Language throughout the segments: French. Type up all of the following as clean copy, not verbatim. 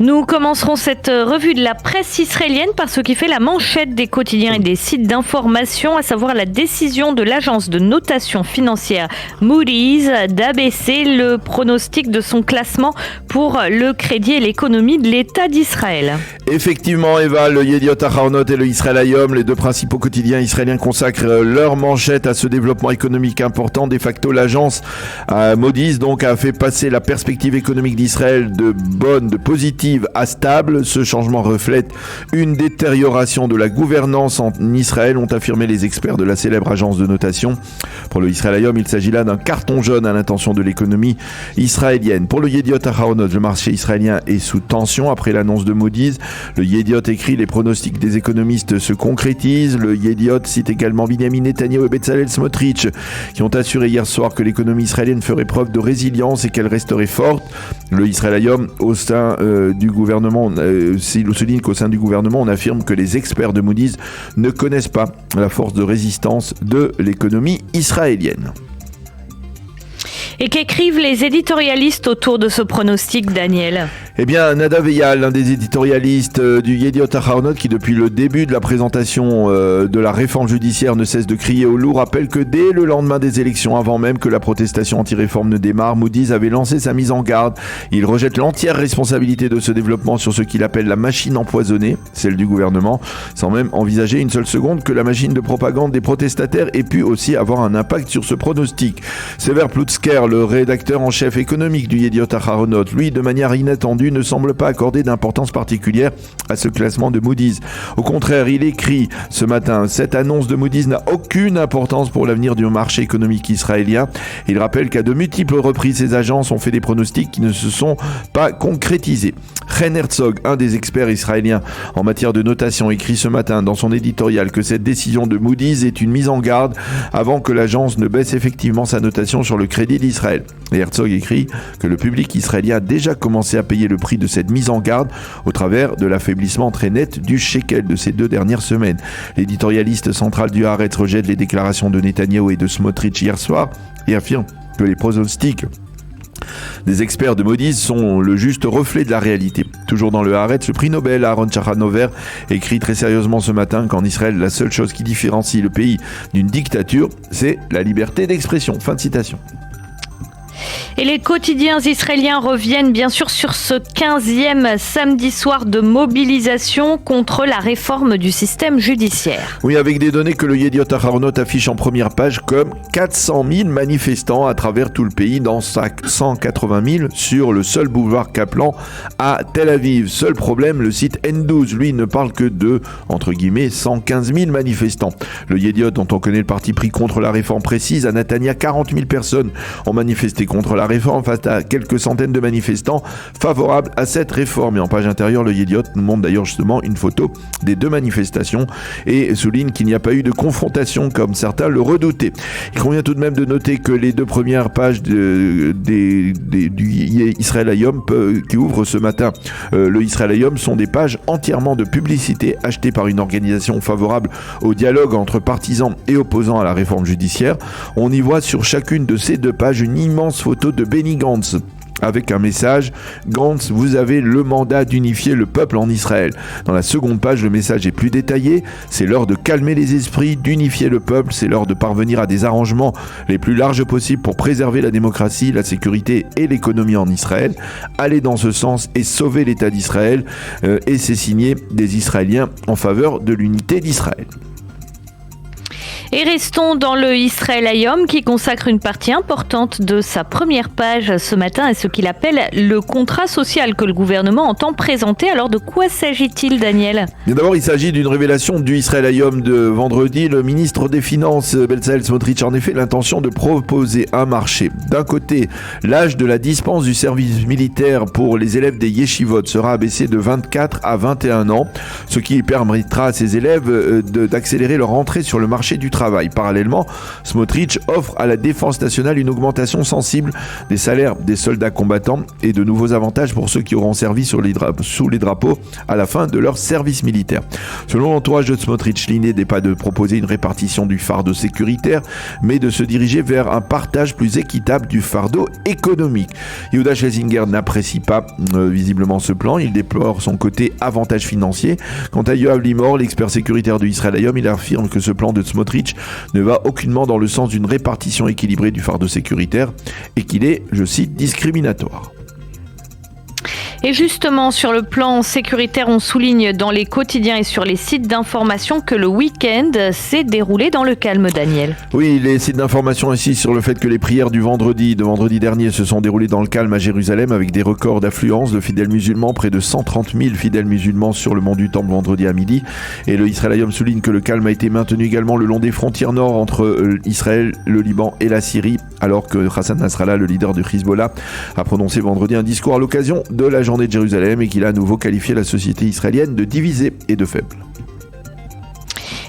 Nous commencerons cette revue de la presse israélienne par ce qui fait la manchette des quotidiens et des sites d'information, à savoir la décision de l'agence de notation financière Moody's d'abaisser le pronostic de son classement pour le crédit et l'économie de l'État d'Israël. Effectivement, Eva, le Yediot Ahronoth et le Israël Hayom, les deux principaux quotidiens israéliens, consacrent leur manchette à ce développement économique important. De facto, l'agence Moody's donc a fait passer la perspective économique d'Israël de bonne, de positive à stable. Ce changement reflète une détérioration de la gouvernance en Israël, ont affirmé les experts de la célèbre agence de notation. Pour le Israël Hayom, il s'agit là d'un carton jaune à l'intention de l'économie israélienne. Pour le Yediot Ahronoth, le marché israélien est sous tension après l'annonce de Moody's. Le Yediot écrit: les pronostics des économistes se concrétisent. Le Yediot cite également Binyamin Netanyahu et Bezalel Smotrich qui ont assuré hier soir que l'économie israélienne ferait preuve de résilience et qu'elle resterait forte. Le Israël Hayom, au sein du gouvernement, souligne qu'au sein du gouvernement, on affirme que les experts de Moody's ne connaissent pas la force de résistance de l'économie israélienne. Et qu'écrivent les éditorialistes autour de ce pronostic, Daniel ? Eh bien, Nadav Eyal, l'un des éditorialistes du Yediot Ahronoth, qui depuis le début de la présentation de la réforme judiciaire ne cesse de crier au loup, rappelle que dès le lendemain des élections, avant même que la protestation anti-réforme ne démarre, Moody's avait lancé sa mise en garde. Il rejette l'entière responsabilité de ce développement sur ce qu'il appelle la machine empoisonnée, celle du gouvernement, sans même envisager une seule seconde que la machine de propagande des protestataires ait pu aussi avoir un impact sur ce pronostic. Sever Plutzker, le rédacteur en chef économique du Yediot Ahronoth, lui, de manière inattendue, ne semble pas accorder d'importance particulière à ce classement de Moody's. Au contraire, il écrit ce matin: cette annonce de Moody's n'a aucune importance pour l'avenir du marché économique israélien. Il rappelle qu'à de multiples reprises, ces agences ont fait des pronostics qui ne se sont pas concrétisés. Chen Herzog, un des experts israéliens en matière de notation, écrit ce matin dans son éditorial que cette décision de Moody's est une mise en garde avant que l'agence ne baisse effectivement sa notation sur le crédit d'Israël. Et Herzog écrit que le public israélien a déjà commencé à payer le prix de cette mise en garde au travers de l'affaiblissement très net du shekel de ces 2 dernières semaines. L'éditorialiste central du Haaretz rejette les déclarations de Netanyahou et de Smotrich hier soir et affirme que les pronostics des experts de Moody's sont le juste reflet de la réalité. Toujours dans le Haaretz, le prix Nobel Aaron Chachanover écrit très sérieusement ce matin qu'en Israël, la seule chose qui différencie le pays d'une dictature, c'est la liberté d'expression. Fin de citation. Et les quotidiens israéliens reviennent bien sûr sur ce 15e samedi soir de mobilisation contre la réforme du système judiciaire. Oui, avec des données que le Yediot Ahronoth affiche en première page comme 400 000 manifestants à travers tout le pays, dans 180 000 sur le seul boulevard Kaplan à Tel Aviv. Seul problème, le site N12, lui, ne parle que de, entre guillemets, 115 000 manifestants. Le Yediot, dont on connaît le parti pris contre la réforme précise, à Netanya, 40 000 personnes ont manifesté contre la réforme face à quelques centaines de manifestants favorables à cette réforme. Et en page intérieure, le Yediot nous montre d'ailleurs justement une photo des 2 manifestations et souligne qu'il n'y a pas eu de confrontation comme certains le redoutaient. Il convient tout de même de noter que les 2 premières pages du Israël Hayom qui ouvrent ce matin le Israël Hayom sont des pages entièrement de publicité achetées par une organisation favorable au dialogue entre partisans et opposants à la réforme judiciaire. On y voit sur chacune de ces 2 pages une immense photo de Benny Gantz avec un message: Gantz, vous avez le mandat d'unifier le peuple en Israël. Dans la seconde page, le message est plus détaillé. C'est l'heure de calmer les esprits, d'unifier le peuple. C'est l'heure de parvenir à des arrangements les plus larges possibles pour préserver la démocratie, la sécurité et l'économie en Israël. Allez dans ce sens et sauver l'État d'Israël. Et c'est signé des Israéliens en faveur de l'unité d'Israël. Et restons dans le Israël Hayom qui consacre une partie importante de sa première page ce matin à ce qu'il appelle le contrat social que le gouvernement entend présenter. Alors de quoi s'agit-il, Daniel ? Bien d'abord, il s'agit d'une révélation du Israël Hayom de vendredi. Le ministre des Finances, Bezalel Smotrich, a en effet l'intention de proposer un marché. D'un côté, l'âge de la dispense du service militaire pour les élèves des yeshivot sera abaissé de 24 à 21 ans, ce qui permettra à ces élèves d'accélérer leur entrée sur le marché du travail. travail. Parallèlement, Smotrich offre à la défense nationale une augmentation sensible des salaires des soldats combattants et de nouveaux avantages pour ceux qui auront servi sous les drapeaux à la fin de leur service militaire. Selon l'entourage de Smotrich, l'idée n'est pas de proposer une répartition du fardeau sécuritaire, mais de se diriger vers un partage plus équitable du fardeau économique. Yehuda Schlesinger n'apprécie pas visiblement ce plan, il déplore son côté avantage financier. Quant à Yoav Limor, l'expert sécuritaire de Israël Hayom, il affirme que ce plan de Smotrich ne va aucunement dans le sens d'une répartition équilibrée du fardeau sécuritaire et qu'il est, je cite, discriminatoire. Et justement, sur le plan sécuritaire, on souligne dans les quotidiens et sur les sites d'information que le week-end s'est déroulé dans le calme, Daniel. Oui, les sites d'information insistent sur le fait que les prières de vendredi dernier se sont déroulées dans le calme à Jérusalem avec des records d'affluence de fidèles musulmans, près de 130 000 fidèles musulmans sur le mont du Temple vendredi à midi. Et le Israël Hayom souligne que le calme a été maintenu également le long des frontières nord entre Israël, le Liban et la Syrie, alors que Hassan Nasrallah, le leader du Hezbollah, a prononcé vendredi un discours à l'occasion de la journée de Jérusalem et qu'il a à nouveau qualifié la société israélienne de divisée et de faible.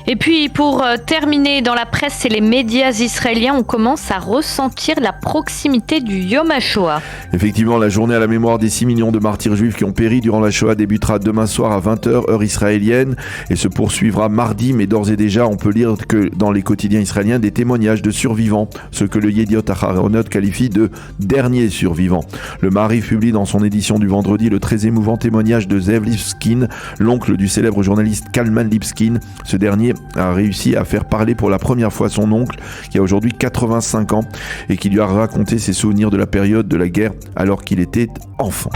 Et puis pour terminer, dans la presse et les médias israéliens, on commence à ressentir la proximité du Yom HaShoah. Effectivement, la journée à la mémoire des 6 millions de martyrs juifs qui ont péri durant la Shoah débutera demain soir à 20h, heure israélienne, et se poursuivra mardi, mais d'ores et déjà, on peut lire que dans les quotidiens israéliens des témoignages de survivants, ce que le Yediot Aharonot qualifie de derniers survivants. Le Maariv publie dans son édition du vendredi le très émouvant témoignage de Zev Lipskin, l'oncle du célèbre journaliste Kalman Lipskin. Ce dernier a réussi à faire parler pour la première fois son oncle, qui a aujourd'hui 85 ans, et qui lui a raconté ses souvenirs de la période de la guerre alors qu'il était enfant.